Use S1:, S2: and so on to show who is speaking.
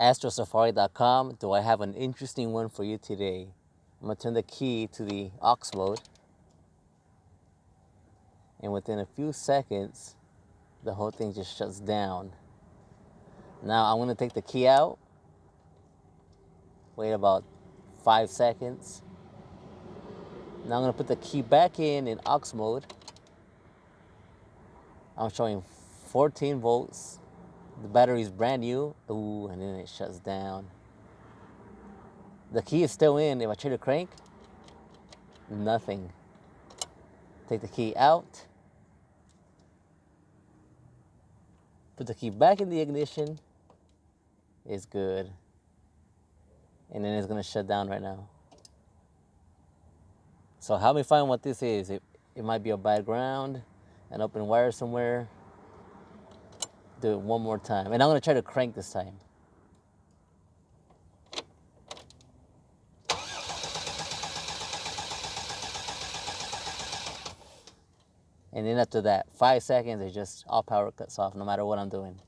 S1: astrosafari.com. Do I have an interesting one for you today? I'm going to turn the key to the aux mode, and within a few seconds, the whole thing just shuts down. Now I'm going to take the key out, wait about 5 seconds. Now I'm going to put the key back in aux mode. I'm showing 14 volts. The battery is brand new. Ooh, and then it shuts down. The key is still in. If I try to crank, nothing. Take the key out. Put the key back in the ignition. It's good. And then it's going to shut down right now. So help me find what this is. It might be a bad ground, an open wire somewhere. Do it one more time. And I'm going to try to crank this time. And then after that, 5 seconds, it just all power cuts off no matter what I'm doing.